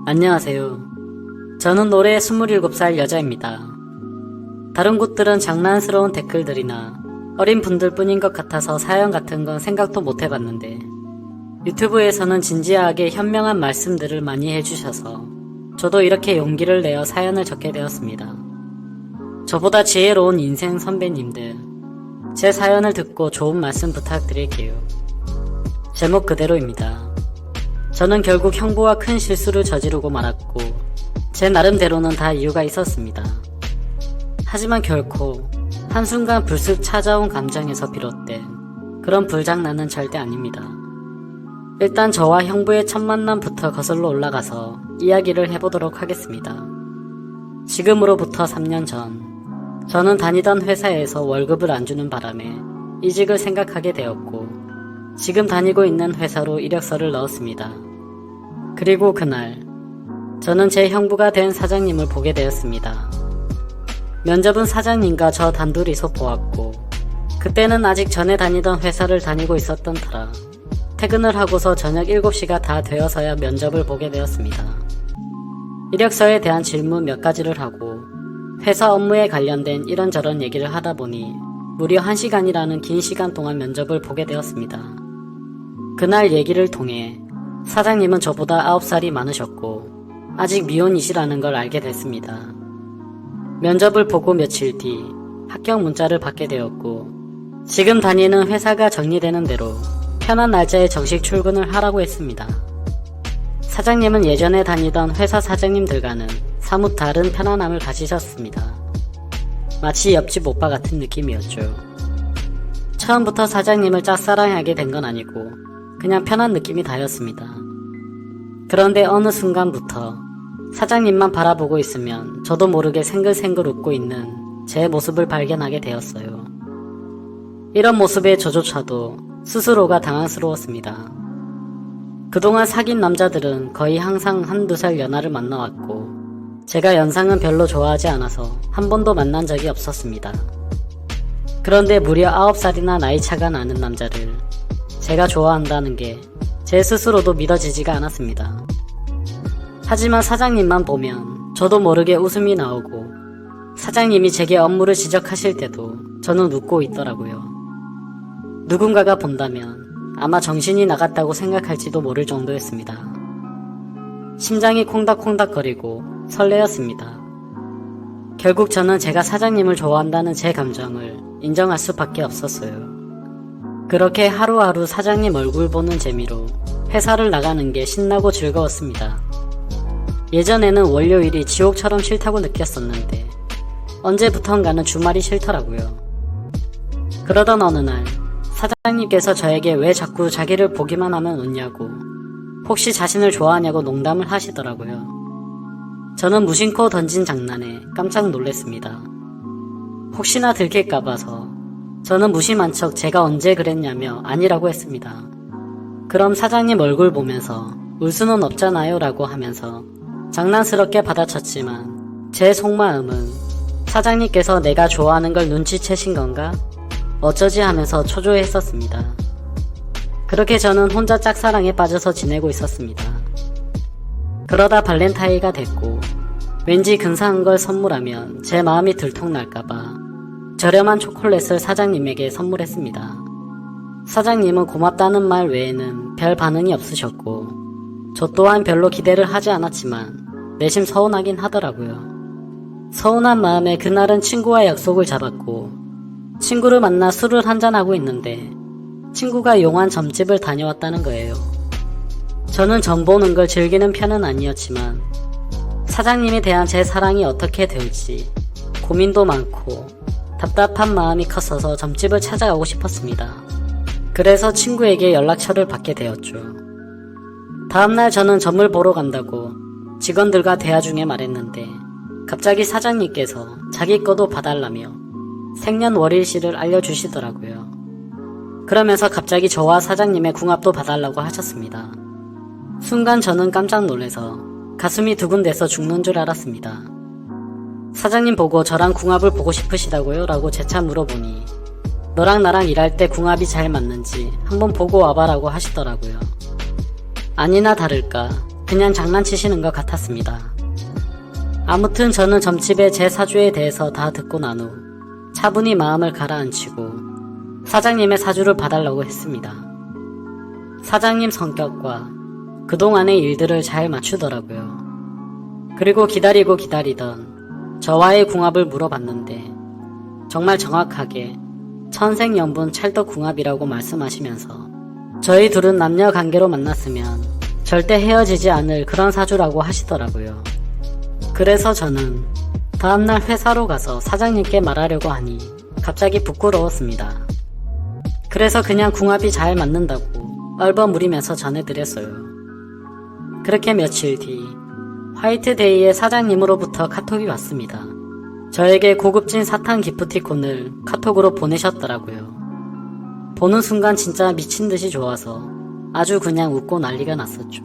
안녕하세요. 저는 올해 27살 여자입니다. 다른 곳들은 장난스러운 댓글들이나 어린 분들 뿐인 것 같아서 사연 같은 건 생각도 못 해봤는데 유튜브에서는 진지하게 현명한 말씀들을 많이 해주셔서 저도 이렇게 용기를 내어 사연을 적게 되었습니다. 저보다 지혜로운 인생 선배님들, 제 사연을 듣고 좋은 말씀 부탁드릴게요. 제목 그대로입니다. 저는 결국 형부와 큰 실수를 저지르고 말았고 제 나름대로는 다 이유가 있었습니다. 하지만 결코 한순간 불쑥 찾아온 감정에서 비롯된 그런 불장난은 절대 아닙니다. 일단 저와 형부의 첫 만남부터 거슬러 올라가서 이야기를 해보도록 하겠습니다. 지금으로부터 3년 전 저는 다니던 회사에서 월급을 안 주는 바람에 이직을 생각하게 되었고 지금 다니고 있는 회사로 이력서를 넣었습니다. 그리고 그날 저는 제 형부가 된 사장님을 보게 되었습니다. 면접은 사장님과 저 단둘이서 보았고 그때는 아직 전에 다니던 회사를 다니고 있었던 터라 퇴근을 하고서 저녁 7시가 다 되어서야 면접을 보게 되었습니다. 이력서에 대한 질문 몇 가지를 하고 회사 업무에 관련된 이런저런 얘기를 하다 보니 무려 1시간이라는 긴 시간 동안 면접을 보게 되었습니다. 그날 얘기를 통해 사장님은 저보다 9살이 많으셨고 아직 미혼이시라는 걸 알게 됐습니다. 면접을 보고 며칠 뒤 합격 문자를 받게 되었고 지금 다니는 회사가 정리되는 대로 편한 날짜에 정식 출근을 하라고 했습니다. 사장님은 예전에 다니던 회사 사장님들과는 사뭇 다른 편안함을 가지셨습니다. 마치 옆집 오빠 같은 느낌이었죠. 처음부터 사장님을 짝사랑하게 된 건 아니고 그냥 편한 느낌이 다였습니다. 그런데 어느 순간부터 사장님만 바라보고 있으면 저도 모르게 생글생글 웃고 있는 제 모습을 발견하게 되었어요. 이런 모습에 저조차도 스스로가 당황스러웠습니다. 그동안 사귄 남자들은 거의 항상 1~2살 연하를 만나왔고 제가 연상은 별로 좋아하지 않아서 한 번도 만난 적이 없었습니다. 그런데 무려 9살이나 나이 차가 나는 남자를 제가 좋아한다는 게 제 스스로도 믿어지지가 않았습니다. 하지만 사장님만 보면 저도 모르게 웃음이 나오고 사장님이 제게 업무를 지적하실 때도 저는 웃고 있더라고요. 누군가가 본다면 아마 정신이 나갔다고 생각할지도 모를 정도였습니다. 심장이 콩닥콩닥거리고 설레었습니다. 결국 저는 제가 사장님을 좋아한다는 제 감정을 인정할 수밖에 없었어요. 그렇게 하루하루 사장님 얼굴 보는 재미로 회사를 나가는 게 신나고 즐거웠습니다. 예전에는 월요일이 지옥처럼 싫다고 느꼈었는데 언제부턴가는 주말이 싫더라고요. 그러던 어느 날 사장님께서 저에게 왜 자꾸 자기를 보기만 하면 웃냐고 혹시 자신을 좋아하냐고 농담을 하시더라고요. 저는 무심코 던진 장난에 깜짝 놀랐습니다. 혹시나 들킬까봐서 저는 무심한 척 제가 언제 그랬냐며 아니라고 했습니다. 그럼 사장님 얼굴 보면서 울 수는 없잖아요 라고 하면서 장난스럽게 받아쳤지만 제 속마음은 사장님께서 내가 좋아하는 걸 눈치채신 건가? 어쩌지 하면서 초조했었습니다. 그렇게 저는 혼자 짝사랑에 빠져서 지내고 있었습니다. 그러다 발렌타인가 됐고 왠지 근사한 걸 선물하면 제 마음이 들통날까봐 저렴한 초콜릿을 사장님에게 선물했습니다. 사장님은 고맙다는 말 외에는 별 반응이 없으셨고 저 또한 별로 기대를 하지 않았지만 내심 서운하긴 하더라고요. 서운한 마음에 그날은 친구와 약속을 잡았고 친구를 만나 술을 한잔하고 있는데 친구가 용한 점집을 다녀왔다는 거예요. 저는 점 보는 걸 즐기는 편은 아니었지만 사장님에 대한 제 사랑이 어떻게 될지 고민도 많고 답답한 마음이 컸어서 점집을 찾아가고 싶었습니다. 그래서 친구에게 연락처를 받게 되었죠. 다음날 저는 점을 보러 간다고 직원들과 대화 중에 말했는데 갑자기 사장님께서 자기 거도 봐달라며 생년월일시를 알려주시더라고요. 그러면서 갑자기 저와 사장님의 궁합도 봐달라고 하셨습니다. 순간 저는 깜짝 놀라서 가슴이 두근대서 죽는 줄 알았습니다. 사장님 보고 저랑 궁합을 보고 싶으시다고요? 라고 재차 물어보니 너랑 나랑 일할 때 궁합이 잘 맞는지 한번 보고 와봐라고 하시더라고요. 아니나 다를까 그냥 장난치시는 것 같았습니다. 아무튼 저는 점집의 제 사주에 대해서 다 듣고 난 후 차분히 마음을 가라앉히고 사장님의 사주를 봐달라고 했습니다. 사장님 성격과 그동안의 일들을 잘 맞추더라고요. 그리고 기다리고 기다리던 저와의 궁합을 물어봤는데 정말 정확하게 천생연분 찰떡궁합이라고 말씀하시면서 저희 둘은 남녀 관계로 만났으면 절대 헤어지지 않을 그런 사주라고 하시더라고요. 그래서 저는 다음날 회사로 가서 사장님께 말하려고 하니 갑자기 부끄러웠습니다. 그래서 그냥 궁합이 잘 맞는다고 얼버무리면서 전해드렸어요. 그렇게 며칠 뒤 화이트데이에 사장님으로부터 카톡이 왔습니다. 저에게 고급진 사탕 기프티콘을 카톡으로 보내셨더라고요. 보는 순간 진짜 미친듯이 좋아서 아주 그냥 웃고 난리가 났었죠.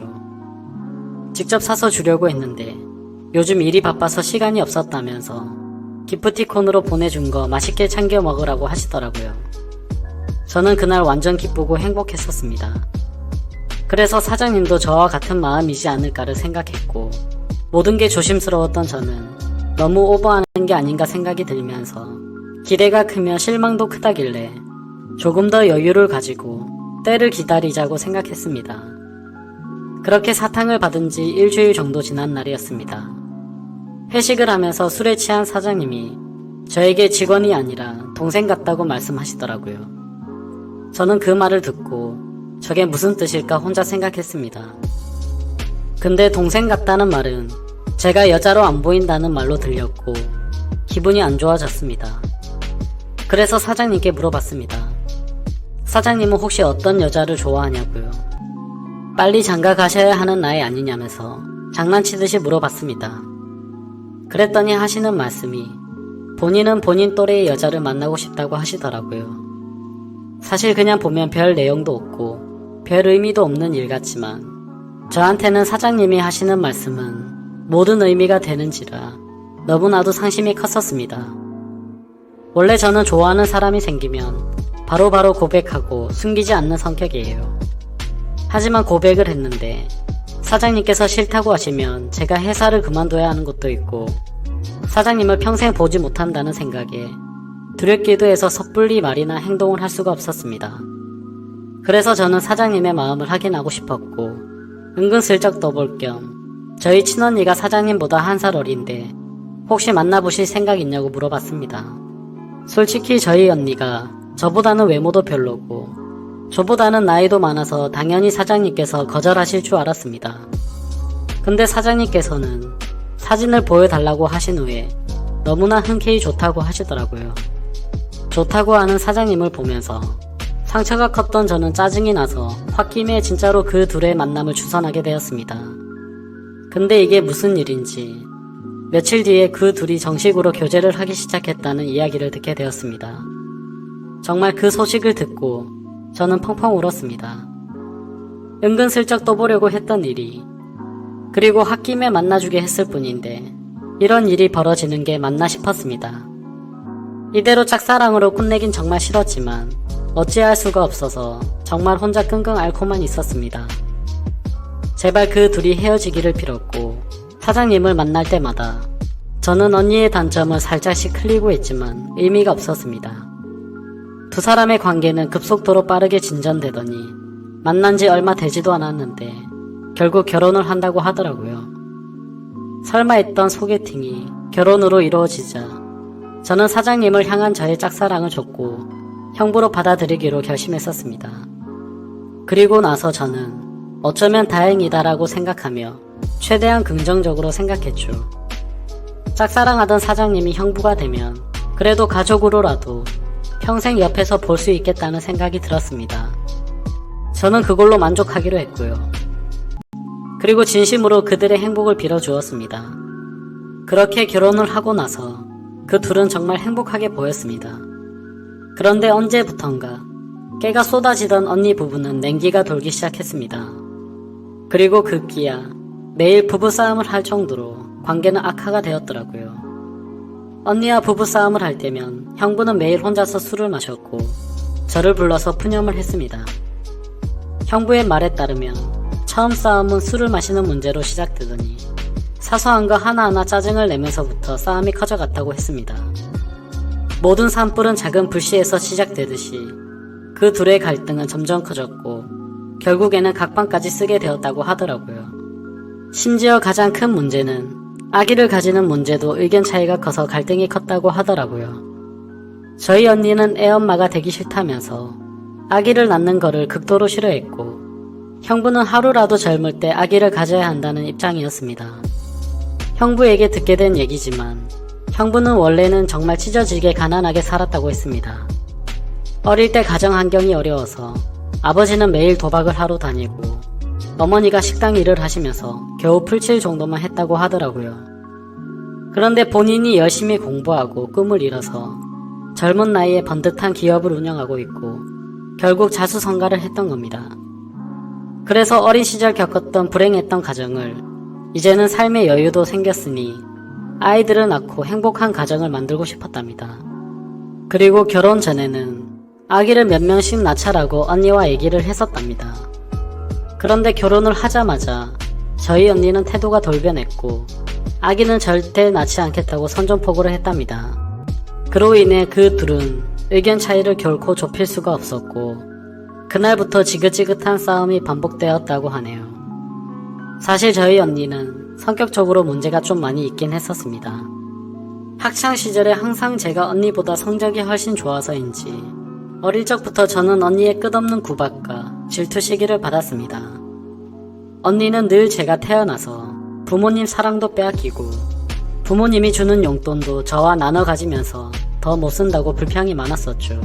직접 사서 주려고 했는데 요즘 일이 바빠서 시간이 없었다면서 기프티콘으로 보내준 거 맛있게 챙겨 먹으라고 하시더라고요. 저는 그날 완전 기쁘고 행복했었습니다. 그래서 사장님도 저와 같은 마음이지 않을까를 생각했고 모든 게 조심스러웠던 저는 너무 오버하는 게 아닌가 생각이 들면서 기대가 크면 실망도 크다길래 조금 더 여유를 가지고 때를 기다리자고 생각했습니다. 그렇게 사탕을 받은 지 일주일 정도 지난 날이었습니다. 회식을 하면서 술에 취한 사장님이 저에게 직원이 아니라 동생 같다고 말씀하시더라고요. 저는 그 말을 듣고 저게 무슨 뜻일까 혼자 생각했습니다. 근데 동생 같다는 말은 제가 여자로 안 보인다는 말로 들렸고 기분이 안 좋아졌습니다. 그래서 사장님께 물어봤습니다. 사장님은 혹시 어떤 여자를 좋아하냐고요. 빨리 장가 가셔야 하는 나이 아니냐면서 장난치듯이 물어봤습니다. 그랬더니 하시는 말씀이 본인은 본인 또래의 여자를 만나고 싶다고 하시더라고요. 사실 그냥 보면 별 내용도 없고 별 의미도 없는 일 같지만 저한테는 사장님이 하시는 말씀은 모든 의미가 되는지라 너무나도 상심이 컸었습니다. 원래 저는 좋아하는 사람이 생기면 바로바로 고백하고 숨기지 않는 성격이에요. 하지만 고백을 했는데 사장님께서 싫다고 하시면 제가 회사를 그만둬야 하는 것도 있고 사장님을 평생 보지 못한다는 생각에 두렵기도 해서 섣불리 말이나 행동을 할 수가 없었습니다. 그래서 저는 사장님의 마음을 확인하고 싶었고 은근슬쩍 떠볼 겸 저희 친언니가 사장님보다 1살 어린데 혹시 만나보실 생각 있냐고 물어봤습니다. 솔직히 저희 언니가 저보다는 외모도 별로고 저보다는 나이도 많아서 당연히 사장님께서 거절하실 줄 알았습니다. 근데 사장님께서는 사진을 보여달라고 하신 후에 너무나 흔쾌히 좋다고 하시더라고요. 좋다고 하는 사장님을 보면서 상처가 컸던 저는 짜증이 나서 홧김에 진짜로 그 둘의 만남을 주선하게 되었습니다. 근데 이게 무슨 일인지 며칠 뒤에 그 둘이 정식으로 교제를 하기 시작했다는 이야기를 듣게 되었습니다. 정말 그 소식을 듣고 저는 펑펑 울었습니다. 은근슬쩍 떠보려고 했던 일이 그리고 홧김에 만나주게 했을 뿐인데 이런 일이 벌어지는 게 맞나 싶었습니다. 이대로 짝사랑으로 끝내긴 정말 싫었지만 어찌할 수가 없어서 정말 혼자 끙끙 앓고만 있었습니다. 제발 그 둘이 헤어지기를 빌었고 사장님을 만날 때마다 저는 언니의 단점을 살짝씩 흘리고 했지만 의미가 없었습니다. 두 사람의 관계는 급속도로 빠르게 진전되더니 만난 지 얼마 되지도 않았는데 결국 결혼을 한다고 하더라고요. 설마 했던 소개팅이 결혼으로 이루어지자 저는 사장님을 향한 저의 짝사랑을 줬고 형부로 받아들이기로 결심했었습니다. 그리고 나서 저는 어쩌면 다행이다라고 생각하며 최대한 긍정적으로 생각했죠. 짝사랑하던 사장님이 형부가 되면 그래도 가족으로라도 평생 옆에서 볼 수 있겠다는 생각이 들었습니다. 저는 그걸로 만족하기로 했고요. 그리고 진심으로 그들의 행복을 빌어주었습니다. 그렇게 결혼을 하고 나서 그 둘은 정말 행복하게 보였습니다. 그런데 언제부턴가 깨가 쏟아지던 언니 부부는 냉기가 돌기 시작했습니다. 그리고 급기야 매일 부부싸움을 할 정도로 관계는 악화가 되었더라고요. 언니와 부부싸움을 할 때면 형부는 매일 혼자서 술을 마셨고 저를 불러서 푸념을 했습니다. 형부의 말에 따르면 처음 싸움은 술을 마시는 문제로 시작되더니 사소한 거 하나하나 짜증을 내면서부터 싸움이 커져갔다고 했습니다. 모든 산불은 작은 불씨에서 시작되듯이 그 둘의 갈등은 점점 커졌고 결국에는 각방까지 쓰게 되었다고 하더라고요. 심지어 가장 큰 문제는 아기를 가지는 문제도 의견 차이가 커서 갈등이 컸다고 하더라고요. 저희 언니는 애엄마가 되기 싫다면서 아기를 낳는 거를 극도로 싫어했고 형부는 하루라도 젊을 때 아기를 가져야 한다는 입장이었습니다. 형부에게 듣게 된 얘기지만 형부는 원래는 정말 찢어지게 가난하게 살았다고 했습니다. 어릴 때 가정 환경이 어려워서 아버지는 매일 도박을 하러 다니고 어머니가 식당 일을 하시면서 겨우 풀칠 정도만 했다고 하더라고요. 그런데 본인이 열심히 공부하고 꿈을 이뤄서 젊은 나이에 번듯한 기업을 운영하고 있고 결국 자수성가를 했던 겁니다. 그래서 어린 시절 겪었던 불행했던 가정을 이제는 삶의 여유도 생겼으니 아이들을 낳고 행복한 가정을 만들고 싶었답니다. 그리고 결혼 전에는 아기를 몇 명씩 낳자라고 언니와 얘기를 했었답니다. 그런데 결혼을 하자마자 저희 언니는 태도가 돌변했고 아기는 절대 낳지 않겠다고 선전포고를 했답니다. 그로 인해 그 둘은 의견 차이를 결코 좁힐 수가 없었고 그날부터 지긋지긋한 싸움이 반복되었다고 하네요. 사실 저희 언니는 성격적으로 문제가 좀 많이 있긴 했었습니다. 학창시절에 항상 제가 언니보다 성적이 훨씬 좋아서인지 어릴 적부터 저는 언니의 끝없는 구박과 질투 시기를 받았습니다. 언니는 늘 제가 태어나서 부모님 사랑도 빼앗기고 부모님이 주는 용돈도 저와 나눠 가지면서 더 못 쓴다고 불평이 많았었죠.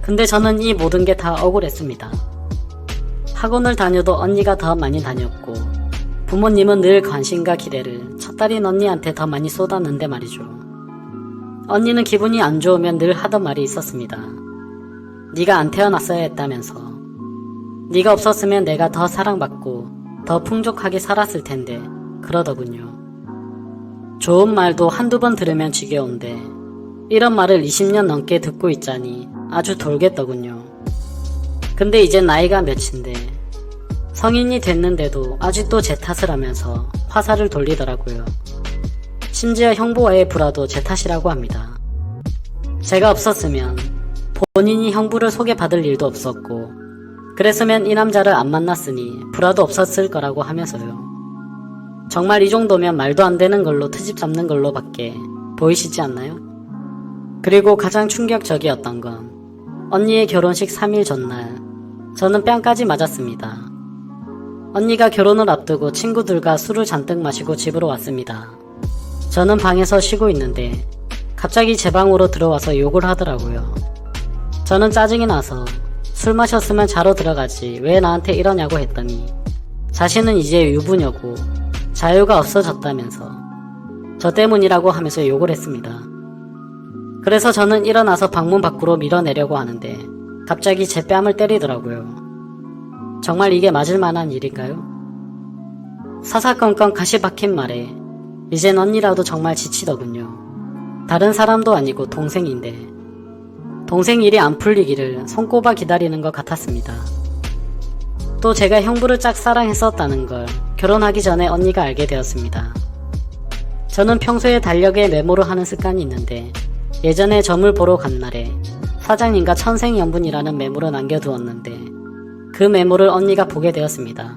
근데 저는 이 모든 게 다 억울했습니다. 학원을 다녀도 언니가 더 많이 다녔고 부모님은 늘 관심과 기대를 첫딸인 언니한테 더 많이 쏟았는데 말이죠. 언니는 기분이 안 좋으면 늘 하던 말이 있었습니다. 네가 안 태어났어야 했다면서. 네가 없었으면 내가 더 사랑받고 더 풍족하게 살았을 텐데 그러더군요. 좋은 말도 한두 번 들으면 지겨운데 이런 말을 20년 넘게 듣고 있자니 아주 돌겠더군요. 근데 이제 나이가 몇인데 성인이 됐는데도 아직도 제 탓을 하면서 화살을 돌리더라고요. 심지어 형부와의 불화도 제 탓이라고 합니다. 제가 없었으면 본인이 형부를 소개받을 일도 없었고 그랬으면 이 남자를 안 만났으니 불화도 없었을 거라고 하면서요. 정말 이 정도면 말도 안 되는 걸로 트집 잡는 걸로 밖에 보이시지 않나요? 그리고 가장 충격적이었던 건 언니의 결혼식 3일 전날 저는 뺨까지 맞았습니다. 언니가 결혼을 앞두고 친구들과 술을 잔뜩 마시고 집으로 왔습니다. 저는 방에서 쉬고 있는데 갑자기 제 방으로 들어와서 욕을 하더라고요. 저는 짜증이 나서 술 마셨으면 자러 들어가지 왜 나한테 이러냐고 했더니 자신은 이제 유부녀고 자유가 없어졌다면서 저 때문이라고 하면서 욕을 했습니다. 그래서 저는 일어나서 방문 밖으로 밀어내려고 하는데 갑자기 제 뺨을 때리더라고요. 정말 이게 맞을 만한 일인가요? 사사건건 가시 박힌 말에 이젠 언니라도 정말 지치더군요. 다른 사람도 아니고 동생인데 동생 일이 안 풀리기를 손꼽아 기다리는 것 같았습니다. 또 제가 형부를 짝사랑했었다는 걸 결혼하기 전에 언니가 알게 되었습니다. 저는 평소에 달력에 메모를 하는 습관이 있는데 예전에 점을 보러 간 날에 사장님과 천생연분이라는 메모를 남겨두었는데 그 메모를 언니가 보게 되었습니다.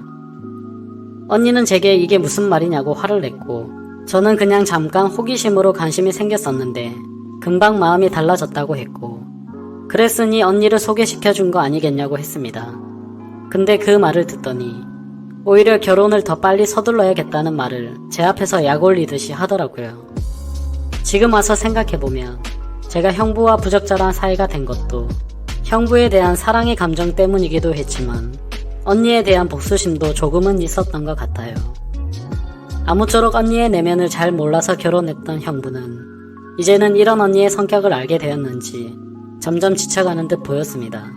언니는 제게 이게 무슨 말이냐고 화를 냈고 저는 그냥 잠깐 호기심으로 관심이 생겼었는데 금방 마음이 달라졌다고 했고 그랬으니 언니를 소개시켜준 거 아니겠냐고 했습니다. 근데 그 말을 듣더니 오히려 결혼을 더 빨리 서둘러야겠다는 말을 제 앞에서 약 올리듯이 하더라고요. 지금 와서 생각해보면 제가 형부와 부적절한 사이가 된 것도 형부에 대한 사랑의 감정 때문이기도 했지만 언니에 대한 복수심도 조금은 있었던 것 같아요. 아무쪼록 언니의 내면을 잘 몰라서 결혼했던 형부는 이제는 이런 언니의 성격을 알게 되었는지 점점 지쳐가는 듯 보였습니다.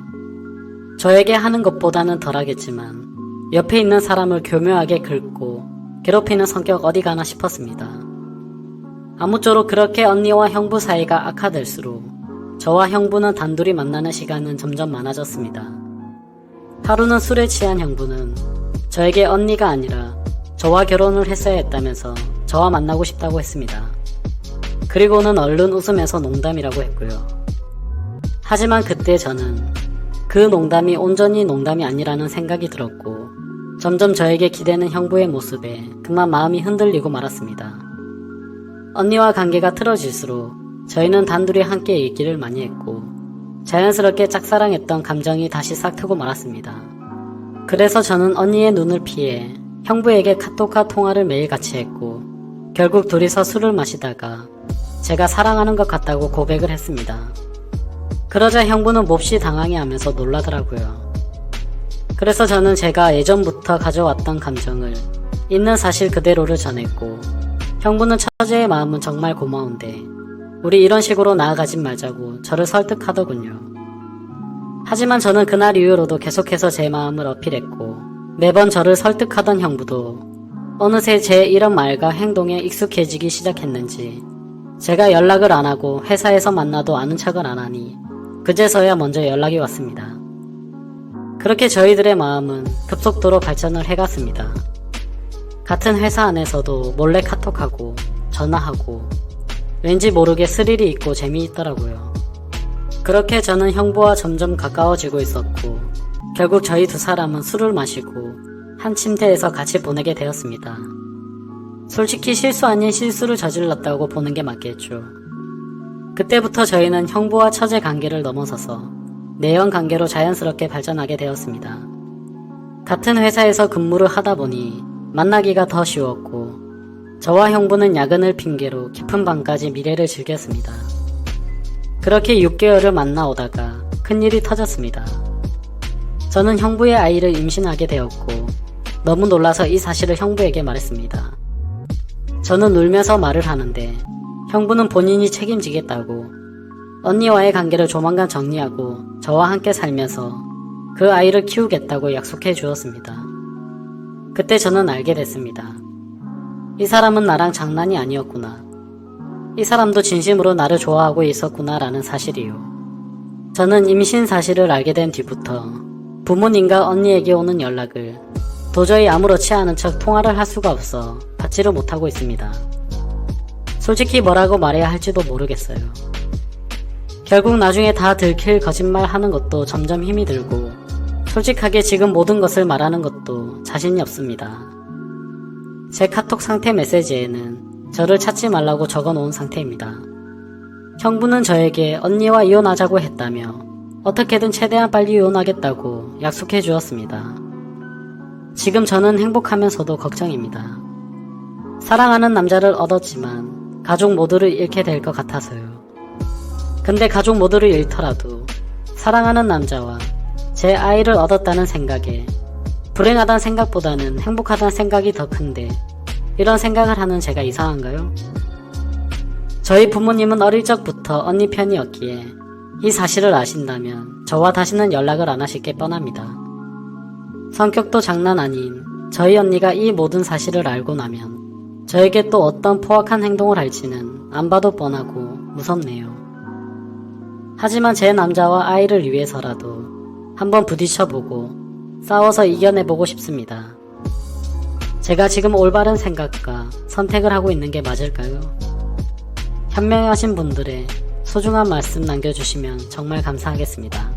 저에게 하는 것보다는 덜하겠지만 옆에 있는 사람을 교묘하게 긁고 괴롭히는 성격 어디 가나 싶었습니다. 아무쪼록 그렇게 언니와 형부 사이가 악화될수록 저와 형부는 단둘이 만나는 시간은 점점 많아졌습니다. 하루는 술에 취한 형부는 저에게 언니가 아니라 저와 결혼을 했어야 했다면서 저와 만나고 싶다고 했습니다. 그리고는 얼른 웃으면서 농담이라고 했고요. 하지만 그때 저는 그 농담이 온전히 농담이 아니라는 생각이 들었고 점점 저에게 기대는 형부의 모습에 그만 마음이 흔들리고 말았습니다. 언니와 관계가 틀어질수록 저희는 단둘이 함께 얘기를 많이 했고 자연스럽게 짝사랑했던 감정이 다시 싹 트고 말았습니다. 그래서 저는 언니의 눈을 피해 형부에게 카톡과 통화를 매일 같이 했고 결국 둘이서 술을 마시다가 제가 사랑하는 것 같다고 고백을 했습니다. 그러자 형부는 몹시 당황해하면서 놀라더라고요. 그래서 저는 제가 예전부터 가져왔던 감정을 있는 사실 그대로를 전했고 형부는 처제의 마음은 정말 고마운데 우리 이런 식으로 나아가진 말자고 저를 설득하더군요. 하지만 저는 그날 이후로도 계속해서 제 마음을 어필했고 매번 저를 설득하던 형부도 어느새 제 이런 말과 행동에 익숙해지기 시작했는지 제가 연락을 안 하고 회사에서 만나도 아는 척을 안 하니 그제서야 먼저 연락이 왔습니다. 그렇게 저희들의 마음은 급속도로 발전을 해갔습니다. 같은 회사 안에서도 몰래 카톡하고 전화하고 왠지 모르게 스릴이 있고 재미있더라고요. 그렇게 저는 형부와 점점 가까워지고 있었고 결국 저희 두 사람은 술을 마시고 한 침대에서 같이 보내게 되었습니다. 솔직히 실수 아닌 실수를 저질렀다고 보는 게 맞겠죠. 그때부터 저희는 형부와 처제 관계를 넘어서서 내연 관계로 자연스럽게 발전하게 되었습니다. 같은 회사에서 근무를 하다 보니 만나기가 더 쉬웠고 저와 형부는 야근을 핑계로 깊은 밤까지 미래를 즐겼습니다. 그렇게 6개월을 만나오다가 큰일이 터졌습니다. 저는 형부의 아이를 임신하게 되었고 너무 놀라서 이 사실을 형부에게 말했습니다. 저는 울면서 말을 하는데 형부는 본인이 책임지겠다고 언니와의 관계를 조만간 정리하고 저와 함께 살면서 그 아이를 키우겠다고 약속해 주었습니다. 그때 저는 알게 됐습니다. 이 사람은 나랑 장난이 아니었구나. 이 사람도 진심으로 나를 좋아하고 있었구나라는 사실이요. 저는 임신 사실을 알게 된 뒤부터 부모님과 언니에게 오는 연락을 도저히 아무렇지 않은 척 통화를 할 수가 없어 받지를 못하고 있습니다. 솔직히 뭐라고 말해야 할지도 모르겠어요. 결국 나중에 다 들킬 거짓말 하는 것도 점점 힘이 들고 솔직하게 지금 모든 것을 말하는 것도 자신이 없습니다. 제 카톡 상태 메시지에는 저를 찾지 말라고 적어놓은 상태입니다. 형부는 저에게 언니와 이혼하자고 했다며 어떻게든 최대한 빨리 이혼하겠다고 약속해 주었습니다. 지금 저는 행복하면서도 걱정입니다. 사랑하는 남자를 얻었지만 가족 모두를 잃게 될 것 같아서요. 근데 가족 모두를 잃더라도 사랑하는 남자와 제 아이를 얻었다는 생각에 불행하다는 생각보다는 행복하다는 생각이 더 큰데 이런 생각을 하는 제가 이상한가요? 저희 부모님은 어릴 적부터 언니 편이었기에 이 사실을 아신다면 저와 다시는 연락을 안 하실 게 뻔합니다. 성격도 장난 아닌 저희 언니가 이 모든 사실을 알고 나면 저에게 또 어떤 포악한 행동을 할지는 안 봐도 뻔하고 무섭네요. 하지만 제 남자와 아이를 위해서라도 한번 부딪혀보고 싸워서 이겨내보고 싶습니다. 제가 지금 올바른 생각과 선택을 하고 있는 게 맞을까요? 현명하신 분들의 소중한 말씀 남겨주시면 정말 감사하겠습니다.